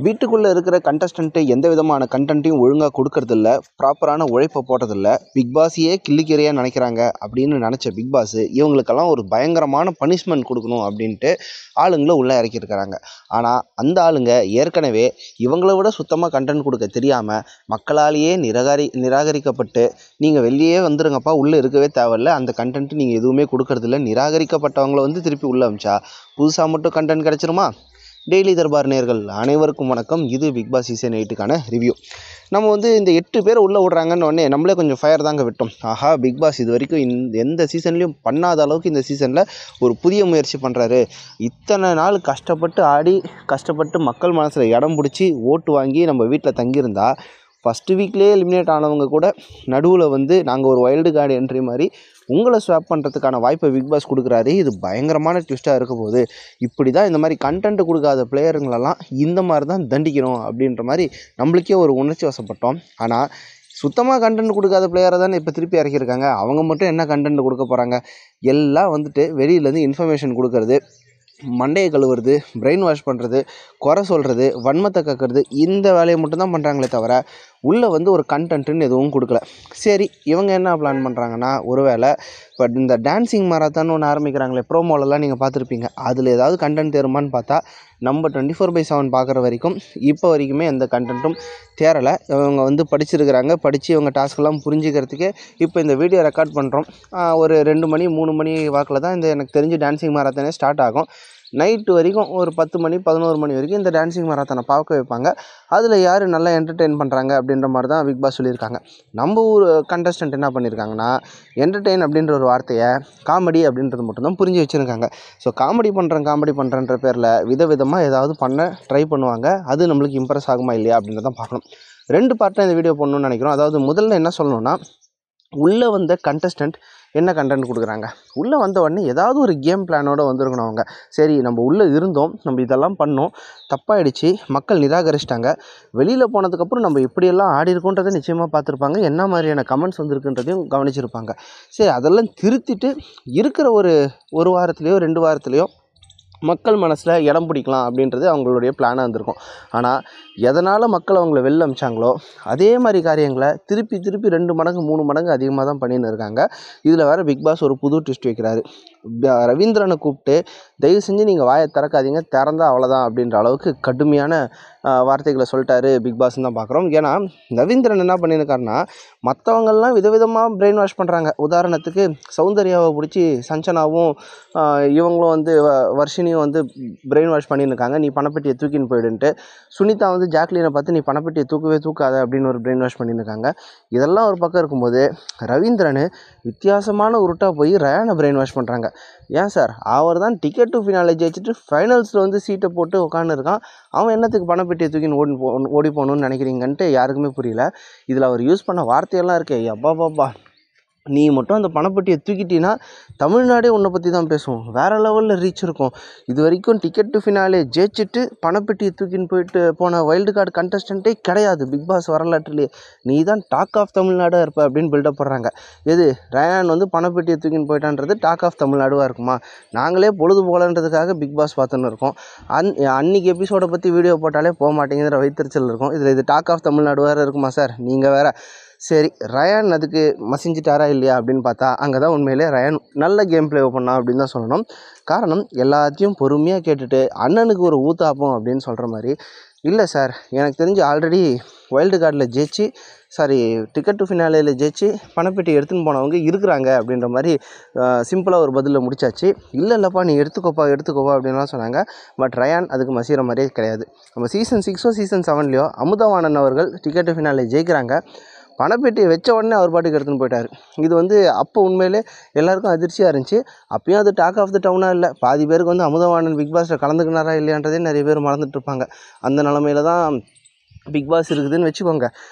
வீட்டுக்குள்ளே இருக்கிற கண்டஸ்டண்ட்டு எந்த விதமான கண்டென்ட்டையும் ஒழுங்காக கொடுக்கறதில்ல, ப்ராப்பரான உழைப்பை போட்டதில்ல, பிக் பாஸையே கிள்ளிக்கெறியாக நினைக்கிறாங்க அப்படின்னு நினச்ச பிக் பாஸ் இவங்களுக்கெல்லாம் ஒரு பயங்கரமான பனிஷ்மெண்ட் கொடுக்கணும் அப்படின்ட்டு ஆளுங்களை உள்ளே இறக்கியிருக்கிறாங்க. ஆனால் அந்த ஆளுங்க ஏற்கனவே இவங்கள விட சுத்தமாக கண்டென்ட் கொடுக்க தெரியாமல் மக்களாலேயே நிராகரிக்கப்பட்டு நீங்கள் வெளியே வந்துருங்கப்பா, உள்ளே இருக்கவே தேவையில்ல, அந்த கண்டென்ட்டு நீங்கள் எதுவுமே கொடுக்கறதில்ல, நிராகரிக்கப்பட்டவங்கள வந்து திருப்பி உள்ளே அமிச்சா புதுசாக மட்டும் கண்டென்ட் கிடச்சிருமா? டெய்லி தர்பார் நேயர்கள் அனைவருக்கும் வணக்கம். இது பிக் பாஸ் சீசன் 8க்கான ரிவ்யூ. நம்ம வந்து இந்த 8 பேரை உள்ளே விட்றாங்கன்னு உடனே நம்மளே கொஞ்சம் ஃபயர் தாங்க விட்டோம். ஆஹா, பிக் பாஸ் இது வரைக்கும் எந்த சீசன்லேயும் பண்ணாத அளவுக்கு இந்த சீசனில் ஒரு புதிய முயற்சி பண்ணுறாரு. இத்தனை நாள் கஷ்டப்பட்டு ஆடி கஷ்டப்பட்டு மக்கள் மனசில் இடம் பிடிச்சி ஓட்டு வாங்கி நம்ம வீட்டில் தங்கியிருந்தா ஃபஸ்ட்டு வீக்லேயே எலிமினேட் ஆனவங்க கூட நடுவில் வந்து நாங்கள் ஒரு வைல்டு கார்டு என்ட்ரி மாதிரி உங்களை ஸ்வாப் பண்ணுறதுக்கான வாய்ப்பை பிக் பாஸ் கொடுக்குறாரு. இது பயங்கரமான ட்விஸ்ட்டாக இருக்க போது. இப்படி தான் இந்த மாதிரி கண்டென்ட் கொடுக்காத பிளேயருங்களெல்லாம் இந்த மாதிரி தான் தண்டிக்கணும் அப்படின்ற மாதிரி நம்மளுக்கே ஒரு உணர்ச்சி வசப்பட்டோம். ஆனால் சுத்தமாக கண்டென்ட் கொடுக்காத பிளேயரை தானே இப்போ திருப்பி இறக்கியிருக்காங்க. அவங்க மட்டும் என்ன கண்டென்ட் கொடுக்க போகிறாங்க? எல்லாம் வந்துட்டு வெளியிலேருந்து இன்ஃபர்மேஷன் கொடுக்கறது, மண்டையை கழுவுறது, பிரெயின் வாஷ் பண்ணுறது, குறை சொல்கிறது, வன்மத்தை கக்கிறது, இந்த வேலையை மட்டும்தான் பண்ணுறாங்களே தவிர உள்ளே வந்து ஒரு கண்டென்ட்டுன்னு எதுவும் கொடுக்கல. சரி, இவங்க என்ன பிளான் பண்ணுறாங்கன்னா, ஒருவேளை இப்போ இந்த டான்ஸிங் மாரத்தான் ஒன்று ஆரம்பிக்கிறாங்களே, ப்ரோமோலெலாம் நீங்கள் பார்த்துருப்பீங்க, அதில் ஏதாவது கண்டென்ட் தேருமான்னு பார்த்தா நம்ம 24/7 பார்க்குற வரைக்கும் இப்போ வரைக்குமே எந்த கண்டென்ட்டும் தேரலை. இவங்க வந்து படிச்சிருக்கிறாங்க, படித்து இவங்க டாஸ்க்கெல்லாம் புரிஞ்சுக்கிறதுக்கு இப்போ இந்த வீடியோ ரெக்கார்ட் பண்ணுறோம். ஒரு 2 மணி 3 மணி வாக்கில் தான் இந்த எனக்கு தெரிஞ்சு டான்ஸிங் மாரத்தானே ஸ்டார்ட் ஆகும். நைட்டு வரைக்கும் ஒரு 10 மணி 11 மணி வரைக்கும் இந்த டான்ஸிங் மாரத்தானை பார்க்க வைப்பாங்க. அதில் யார் நல்லா என்டர்டெயின் பண்ணுறாங்க அப்படின்ற மாதிரி தான் பிக் பாஸ் சொல்லியிருக்காங்க. நம்ம ஊர் கண்டஸ்டன்ட் என்ன பண்ணியிருக்காங்கன்னா, என்டர்டெயின் அப்படின்ற ஒரு வார்த்தையை காமெடி அப்படின்றது மட்டும்தான் புரிஞ்சு வச்சுருக்காங்க. ஸோ காமெடி பண்ணுறேன்ற பேரில் விதவிதமாக ஏதாவது பண்ண ட்ரை பண்ணுவாங்க. அது நம்மளுக்கு இம்ப்ரெஸ் ஆகுமா இல்லையா அப்படின்றதான் பார்க்கணும். 2 பார்ட்டாக இந்த வீடியோ பண்ணணும்னு நினைக்கிறோம். அதாவது முதல்ல என்ன சொல்லணும்னா, உள்ளே வந்த கண்டஸ்டன்ட் என்ன கண்டென்ட் கொடுக்குறாங்க. உள்ளே வந்த உடனே ஏதாவது ஒரு கேம் பிளானோடு வந்திருக்கணும் அவங்க. சரி, நம்ம உள்ளே இருந்தோம், நம்ம இதெல்லாம் பண்ணோம், தப்பாயிடுச்சு, மக்கள் நிராகரிச்சிட்டாங்க, வெளியில் போனதுக்கப்புறம் நம்ம எப்படியெல்லாம் ஆடி இருக்கோன்றதை நிச்சயமாக பார்த்துருப்பாங்க, என்ன மாதிரியான கமெண்ட்ஸ் வந்திருக்குன்றதையும் கவனிச்சிருப்பாங்க. சரி, அதெல்லாம் திருத்திட்டு இருக்கிற ஒரு வாரத்துலேயோ 2 வாரத்துலேயோ மக்கள் மனசில் இடம் பிடிக்கலாம் அப்படின்றது அவங்களுடைய பிளானாக இருந்திருக்கும். ஆனால் எதனால் மக்கள் அவங்கள வெளில அமிச்சாங்களோ அதே மாதிரி காரியங்களை திருப்பி 2 மடங்கு 3 மடங்கு அதிகமாக தான் பண்ணின்னு இருக்காங்க. இதில் வேறு பிக் பாஸ் ஒரு புது ட்விஸ்ட் வைக்கிறாரு. ரவீந்திரனை கூப்பிட்டு தயவு செஞ்சு நீங்கள் வாயை திறக்காதீங்க, திறந்தா அவ்வளோதான் அப்படின்ற அளவுக்கு கடுமையான வார்த்தைகளை சொல்லிட்டாரு பிக் பாஸ்ன்னு தான் பார்க்குறோம். ஏன்னா ரவீந்திரன் என்ன பண்ணியிருக்காருன்னா, மற்றவங்கள்லாம் விதவிதமாக பிரெயின் வாஷ் பண்ணுறாங்க. உதாரணத்துக்கு சௌந்தர்யாவை பிடிச்சி சஞ்சனாவும் இவங்களும் வந்து வர்ஷினியும் வந்து பிரெயின் வாஷ் பண்ணியிருக்காங்க, நீ பணப்பெட்டியை தூக்கின்னு போயிடுன்ட்டு. சுனிதா வந்து ஜாக்லினை பார்த்து நீ பணப்பெட்டியை தூக்காத அப்படின்னு ஒரு பிரெயின் வாஷ் பண்ணியிருக்காங்க. இதெல்லாம் ஒரு பக்கம் இருக்கும்போது ரவீந்திரன் வித்தியாசமான உருட்டாக போய் ரயானை பிரெயின் வாஷ் பண்ணுறாங்க. ஏன் சார், அவர் தான் டிக்கெட் டு ஃபினாலே ஜெயிச்சுட்டு ஃபைனல்ஸில் வந்து சீட்டை போட்டு உட்காந்துருக்கான், அவன் என்னத்துக்கு பணப்பெட்டியை தூக்கின்னு ஓடி போகணுன்னு நினைக்கிறீங்கன்ட்டு யாருக்குமே புரியல. இதில் அவர் யூஸ் பண்ண வார்த்தையெல்லாம் இருக்கே, அப்பா, நீ மட்டும் அந்த பணப்பெட்டியை தூக்கிட்டீன்னா தமிழ்நாடே உன்னை பற்றி தான் பேசுவோம், வேறு லெவலில் ரீச் இருக்கும். இது வரைக்கும் டிக்கெட் டு ஃபினாலே ஜெயிச்சுட்டு பணப்பெட்டியை தூக்கின்னு போன வைல்டு கார்டு கண்டஸ்டண்ட்டே கிடையாது பிக் பாஸ் வரலாற்றுலேயே, நீ தான் டாக் ஆஃப் தமிழ்நாடாக இருப்ப அப்படின்னு பில்டப் பண்ணுறாங்க. எது, ரயான் வந்து பணப்பெட்டியை தூக்கின்னு போயிட்டான்றது டாக் ஆஃப் தமிழ்நாடுவாக இருக்குமா? நாங்களே பொழுது போகலன்றதுக்காக பிக் பாஸ் பார்த்துன்னு இருக்கோம். அன்றைக்கி எபிசோடை பற்றி வீடியோ போட்டாலே போக மாட்டேங்கிற வைத்தறிச்சல் இருக்கும். இதில் இது டாக் ஆஃப் தமிழ்நாடு வேறு இருக்குமா சார்? நீங்கள் வேறு. சரி, ரயான் அதுக்கு மசிஞ்சிட்டாரா இல்லையா அப்படின்னு பார்த்தா அங்கே தான் உண்மையிலே ரயான் நல்ல கேம் ப்ளே பண்ணான் அப்படின்னு தான் சொல்லணும். காரணம், எல்லாத்தையும் பொறுமையாக கேட்டுட்டு அண்ணனுக்கு ஒரு ஊத்தாப்போம் அப்படின்னு சொல்கிற மாதிரி இல்லை சார், எனக்கு தெரிஞ்சு ஆல்ரெடி வைல்டு கார்டில் ஜெயிச்சு டிக்கெட் டு ஃபினாலேயில் ஜெயிச்சு பணப்பெட்டி எடுத்துன்னு போனவங்க இருக்கிறாங்க அப்படின்ற மாதிரி சிம்பிளாக ஒரு பதிலில் முடிச்சாச்சு. இல்லைப்பா நீ எடுத்துக்கோப்பா அப்படின்லாம் சொன்னாங்க. பட் ரயான் அதுக்கு மசிகிற மாதிரியே கிடையாது. நம்ம சீசன் 6 சீசன் 7 அமுதவாணன் அவர்கள் டிக்கெட் டு ஃபினாலே ஜெயிக்கிறாங்க, பணப்பெட்டியை வச்ச உடனே அவர் பாட்டுக்கு எடுத்துன்னு போயிட்டார். இது வந்து அப்போ உண்மையிலே எல்லாருக்கும் அதிர்ச்சியாக இருந்துச்சு. அப்பயும் அது டாக் ஆஃப் த டவுனாக இல்லை. பாதி பேருக்கு வந்து அமுதவாணன் பிக் பாஸில் கலந்துக்கினாரா இல்லையான்றதே நிறைய பேர் மறந்துட்டு இருப்பாங்க. அந்த நிலமையில தான் பிக் பாஸ் இருக்குதுன்னு வச்சுக்கோங்க.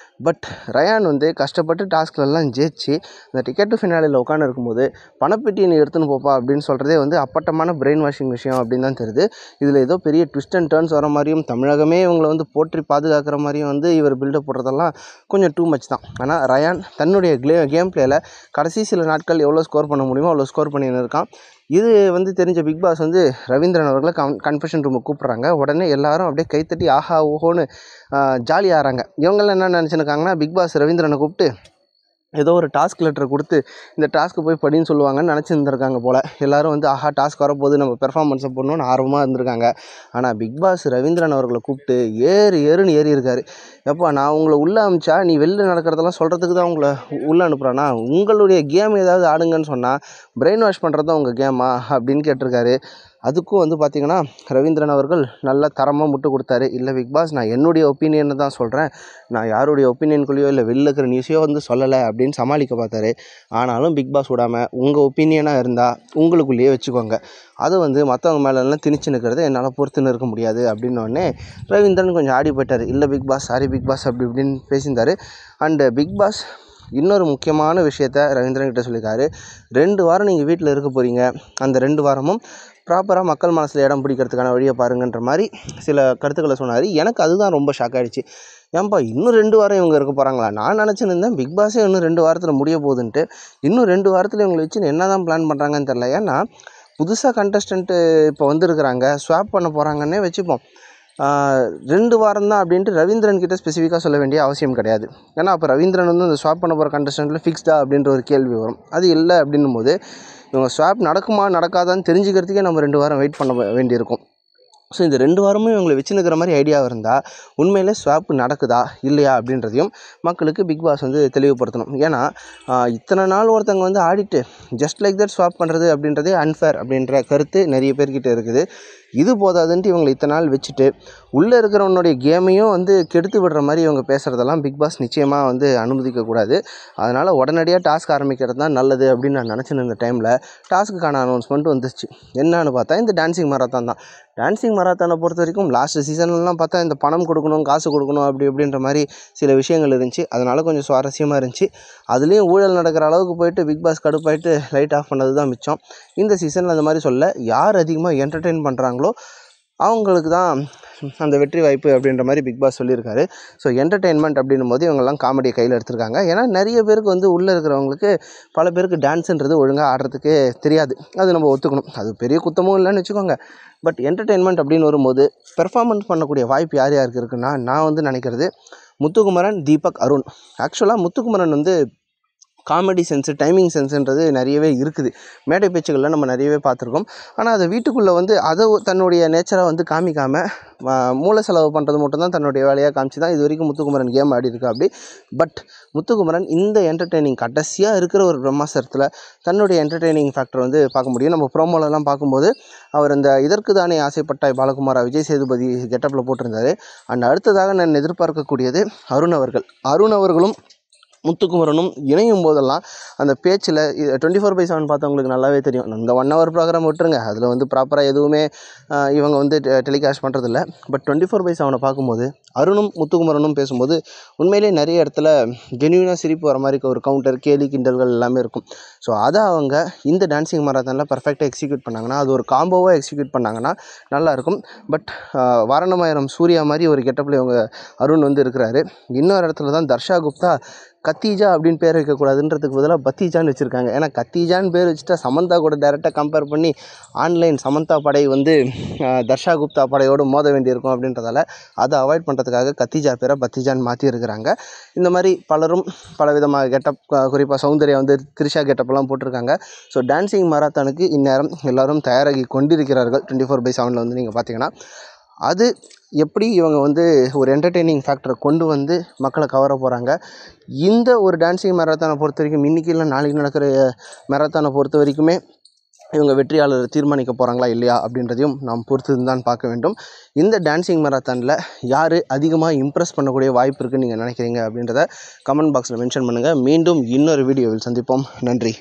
பட் ரயான் வந்து கஷ்டப்பட்டு டாஸ்க்லெல்லாம் ஜெயிச்சு இந்த டிக்கெட் டு ஃபினாலில் உட்காந்து இருக்கும்போது பணப்பெட்டியை நீ எடுத்துன்னு போப்பா அப்படின்னு சொல்கிறதே வந்து அப்பட்டமான பிரெயின் வாஷிங் விஷயம் அப்படின்னு தான் தெரியுது. இதில் ஏதோ பெரிய ட்விஸ்ட் அண்ட் டர்ன்ஸ் வர மாதிரியும் தமிழகமே இவங்களை வந்து போற்றி பாதுகாக்கிற மாதிரியும் வந்து இவர் பில்டப் போடுறதெல்லாம் கொஞ்சம் டூ மச் தான். ஆனால் ரயான் தன்னுடைய கேம் பிளேயில் கடைசி சில நாட்கள் எவ்வளோ ஸ்கோர் பண்ண முடியுமோ அவ்வளோ ஸ்கோர் பண்ணின்னு இருக்கான். இது வந்து தெரிஞ்ச பிக் பாஸ் வந்து ரவீந்திரன் அவர்களை கன்ஃபெஷன் ரூமுக்கு கூப்பிட்றாங்க. உடனே எல்லாரும் அப்படியே கைத்தட்டி ஆஹா ஓஹோன்னு ஜாலியாக ஆகிறாங்க. இவங்கெல்லாம் என்ன நினச்சிருக்காங்கன்னா, பிக் பாஸ் ரவீந்திரனை கூப்பிட்டு ஏதோ ஒரு டாஸ்க் லெட்டரை கொடுத்து இந்த டாஸ்க்கு போய் படின்னு சொல்லுவாங்கன்னு நினச்சிருந்துருக்காங்க போல். எல்லோரும் வந்து ஆஹா டாஸ்க் வரப்போது நம்ம பெர்ஃபார்மன்ஸை பண்ணணும்னு ஆர்வமாக இருந்திருக்காங்க. ஆனால் பிக் பாஸ் ரவீந்திரன் அவர்களை கூப்பிட்டு ஏறுன்னு ஏறி இருக்காரு. எப்போ நான் உங்களை உள்ளே அனுப்பிச்சா நீ வெளில நடக்கிறதெல்லாம் சொல்கிறதுக்கு தான் உங்களை உள்ளே அனுப்புகிறானா? உங்களுடைய கேம் ஏதாவது ஆடுங்கன்னு சொன்னால் பிரெயின் வாஷ் பண்ணுறது தான் உங்கள் கேமா அப்படின்னு கேட்டிருக்காரு. அதுக்கும் வந்து பார்த்திங்கன்னா ரவீந்திரன் அவர்கள் நல்ல தரமாக முட்டு கொடுத்தாரு. இல்லை பிக் பாஸ், நான் என்னுடைய ஒப்பீனியனை தான் சொல்கிறேன், நான் யாருடைய ஒப்பீனியனுக்குள்ளேயோ இல்லை வெளில இருக்கிற நியூஸையோ வந்து சொல்லலை அப்படின்னு சமாளிக்க பார்த்தாரு. ஆனாலும் பிக் பாஸ் விடாமல் உங்கள் ஒப்பீனியனாக இருந்தால் உங்களுக்குள்ளேயே வச்சுக்கோங்க, அதை வந்து மற்றவங்க மேலெல்லாம் திணிச்சு நிற்கிறத என்னால் பொறுத்து நிற்க முடியாது அப்படின்னோடனே ரவீந்திரன் கொஞ்சம் ஆடி போயிட்டார். இல்லை Bigg Boss, sorry Bigg Boss அப்படி இப்படின்னு பேசியிருந்தார். அண்டு பிக் பாஸ் இன்னொரு முக்கியமான விஷயத்த ரவீந்திரன் கிட்ட சொல்லியிருக்காரு. 2 வாரம் நீங்கள் வீட்டில் இருக்க போகிறீங்க, அந்த 2 வாரமும் ப்ராப்பராக மக்கள் மனசில் இடம் பிடிக்கிறதுக்கான வழியை பாருங்கன்ற மாதிரி சில கருத்துக்களை சொன்னார். எனக்கு அதுதான் ரொம்ப ஷாக் ஆகிடுச்சு. ஏன்பா இன்னும் 2 வாரம் இவங்க இருக்க போகிறாங்களா? நான் நினச்சிருந்தேன் பிக் பாஸே இன்னும் 2 வாரத்தில் முடிய போகுதுன்ட்டு. இன்னும் 2 வாரத்தில் இவங்களை வச்சு என்ன தான் பிளான் பண்ணுறாங்கன்னு தெரில. ஏன்னா புதுசாக கண்டஸ்டன்ட்டு இப்போ வந்துருக்குறாங்க, ஸ்வாப் பண்ண போகிறாங்கன்னே வச்சுப்போம். 2 வாரம் தான் அப்படின்ட்டு ரவீந்திரன் கிட்ட ஸ்பெசிஃபிக்காக சொல்ல வேண்டிய அவசியம் கிடையாது. ஏன்னா அப்போ ரவீந்திரன் வந்து அந்த ஸ்வாப் பண்ண போகிற கண்டஸ்டன்ட்டில் ஃபிக்ஸ்டா அப்படின்ற ஒரு கேள்வி வரும். அது இல்லை அப்படின்னும் போது இவங்க ஸ்வாப் நடக்குமா நடக்காதான்னு தெரிஞ்சுக்கிறதுக்கே நம்ம 2 வாரம் வெயிட் பண்ண வேண்டியிருக்கும். ஸோ இந்த 2 வாரமும் இவங்களை வச்சுன்னுக்கிற மாதிரி ஐடியா இருந்தால் உண்மையிலே ஸ்வாப் நடக்குதா இல்லையா அப்படின்றதையும் மக்களுக்கு பிக் பாஸ் வந்து தெளிவுபடுத்தணும். ஏன்னா இத்தனை நாள் ஒருத்தங்க வந்து ஆடிட்டு ஜஸ்ட் லைக் தட் ஸ்வாப் பண்ணுறது அப்படின்றதே அன்ஃபேர் அப்படின்ற கருத்து நிறைய பேர்கிட்ட இருக்குது. இது போதாதுன்ட்டு இவங்களை இத்தனை நாள் வச்சுட்டு உள்ளே இருக்கிறவனுடைய கேமையும் வந்து கெடுத்து விடுற மாதிரி இவங்க பேசுகிறதெல்லாம் பிக் பாஸ் நிச்சயமாக வந்து அனுமதிக்கக்கூடாது. அதனால் உடனடியாக டாஸ்க் ஆரம்பிக்கிறது தான் நல்லது அப்படின்னு நான் நினச்சின்னு இருந்த டைமில் டாஸ்க்குக்கான அனௌன்ஸ்மெண்ட் வந்துருச்சு. என்னன்னு பார்த்தா இந்த டான்ஸிங் மராத்தான் தான். டான்ஸிங் மராத்தானை பொறுத்த வரைக்கும் லாஸ்ட் சீசன்லாம் பார்த்தா இந்த பணம் கொடுக்கணும், காசு கொடுக்கணும் அப்படின்ற மாதிரி சில விஷயங்கள் இருந்துச்சு. அதனால் கொஞ்சம் சுவாரஸ்யமாக இருந்துச்சு. அதுலேயும் ஊழல் நடக்கிற அளவுக்கு போயிட்டு பிக் பாஸ் கடுப்பாயிட்டு லைட் ஆஃப் பண்ணது தான் மிச்சம். இந்த சீசனில் அந்த மாதிரி சொல்ல, யார் அதிகமாக என்டர்டெயின் பண்ணுறாங்களோ அவங்களுக்கு தான் அந்த வெற்றி வாய்ப்பு அப்படின்ற மாதிரி பிக் பாஸ் சொல்லியிருக்காரு. ஸோ என்டர்டெயின்மெண்ட் அப்படின்னும் போது இவங்கெல்லாம் காமெடியை கையில் எடுத்திருக்காங்க. ஏன்னா நிறைய பேருக்கு வந்து உள்ளே இருக்கிறவங்களுக்கு பல பேருக்கு டான்ஸுன்றது ஒழுங்காக ஆடுறதுக்கு தெரியாது. அது நம்ம ஒத்துக்கணும். அது பெரிய குத்தமும் இல்லைன்னு வச்சுக்கோங்க. பட் என்டர்டெயின்மெண்ட் அப்படின்னு வரும்போது பெர்ஃபார்மன்ஸ் பண்ணக்கூடிய வாய்ப்பு யார் யாருக்கு இருக்குன்னா, நான் வந்து நினைக்கிறது முத்துக்குமரன், தீபக், அருண். ஆக்சுவலாக முத்துக்குமரன் வந்து காமெடி சென்ஸு, டைமிங் சென்ஸுன்றது நிறையவே இருக்குது. மேடை பேச்சுகளில் நம்ம நிறையவே பார்த்துருக்கோம். ஆனால் அதை வீட்டுக்குள்ளே வந்து அதை தன்னுடைய நேச்சராக வந்து காமிக்காமல் மூளை செலவு பண்ணுறது மட்டும்தான் தன்னுடைய வேலையாக காமிச்சு தான் இது வரைக்கும் முத்துக்குமரன் கேம் ஆடி இருக்கா அப்படி. பட் முத்துக்குமரன் இந்த என்டர்டெய்னிங் கடைசியாக இருக்கிற ஒரு பிரம்மாஸ்திரத்தில் தன்னுடைய என்டர்டெய்னிங் ஃபேக்டர் வந்து பார்க்க முடியும். நம்ம ப்ரோமோலலாம் பார்க்கும்போது அவர் இந்த இதற்கு தானே ஆசைப்பட்டாய் பாலகுமாரா விஜய் சேதுபதி கெட்டப்பில் போட்டிருந்தார். அண்ட் அடுத்ததாக நான் எதிர்பார்க்கக்கூடியது அருண் அவர்கள். அருண் அவர்களும் முத்துக்குமரனும் இணையும் போதெல்லாம் அந்த பேச்சில் 24/7 பார்த்தவங்களுக்கு நல்லாவே தெரியும். இந்த 1 hour ப்ரோக்ராம் விட்டுருங்க, அதில் வந்து ப்ராப்பராக எதுவுமே இவங்க வந்து டெலிகாஸ்ட் பண்ணுறதில்ல. பட் 24/7 பார்க்கும்போது அருணும் முத்துக்குமரனும் பேசும்போது உண்மையிலே நிறைய இடத்துல ஜென்யூனாக சிரிப்பு வர மாதிரி ஒரு கவுண்டர், கேலி, கிண்டல்கள் எல்லாமே இருக்கும். ஸோ அதை அவங்க இந்த டான்ஸிங் மராத்தானில் பர்ஃபெக்டாக எக்ஸிக்யூட் பண்ணாங்கன்னா, அது ஒரு காம்போவாக எக்ஸிக்யூட் பண்ணாங்கன்னா நல்லாயிருக்கும். பட் வாரணமாயிரம் சூர்யா மாதிரி ஒரு கெட்டப்பில் இவங்க அருண் வந்து இருக்கிறாரு. இன்னொரு இடத்துல தான் தர்ஷா குப்தா கத்தீஜா அப்படின்னு பேர் வைக்கக்கூடாதுன்றதுக்கு பதிலாக பத்தீஜான்னு வச்சுருக்காங்க. ஏன்னா கத்தீஜான்னு பேர் வச்சுட்டா சமந்தா கூட டைரெக்டாக கம்பேர் பண்ணி ஆன்லைன் சமந்தா படை வந்து தர்ஷா குப்தா படையோடு மோத வேண்டியிருக்கும் அப்படின்றதால அதை அவாய்ட் பண்ணுறதுக்காக கத்தீஜா பேரை பத்தீஜான்னு மாற்றியிருக்கிறாங்க. இந்த மாதிரி பலரும் பலவிதமாக கெட்டப், குறிப்பாக சௌந்தர்யா வந்து த்ரிஷா கெட்டப்லாம் போட்டிருக்காங்க. ஸோ டான்ஸிங் மராத்தானுக்கு இந்நேரம் எல்லோரும் தயாராகி கொண்டிருக்கிறார்கள். 24/7 வந்து நீங்கள் பார்த்தீங்கன்னா அது எப்படி இவங்க வந்து ஒரு என்டர்டெய்னிங் ஃபேக்டரை கொண்டு வந்து மக்களை கவர போகிறாங்க. இந்த ஒரு டான்ஸிங் மேரத்தானை பொறுத்த வரைக்கும் இன்றைக்கி இல்லை நாளைக்கு நடக்கிற மேரத்தானை பொறுத்த வரைக்குமே இவங்க வெற்றியாளர் தீர்மானிக்க போகிறாங்களா இல்லையா அப்படின்றதையும் நாம் பொறுத்து தான் பார்க்க வேண்டும். இந்த டான்ஸிங் மேரத்தானில் யார் அதிகமாக இம்ப்ரெஸ் பண்ணக்கூடிய வாய்ப்பு இருக்குன்னு நீங்கள் நினைக்கிறீங்க அப்படின்றத கமெண்ட் பாக்ஸில் மென்ஷன் பண்ணுங்கள். மீண்டும் இன்னொரு வீடியோவில் சந்திப்போம். நன்றி.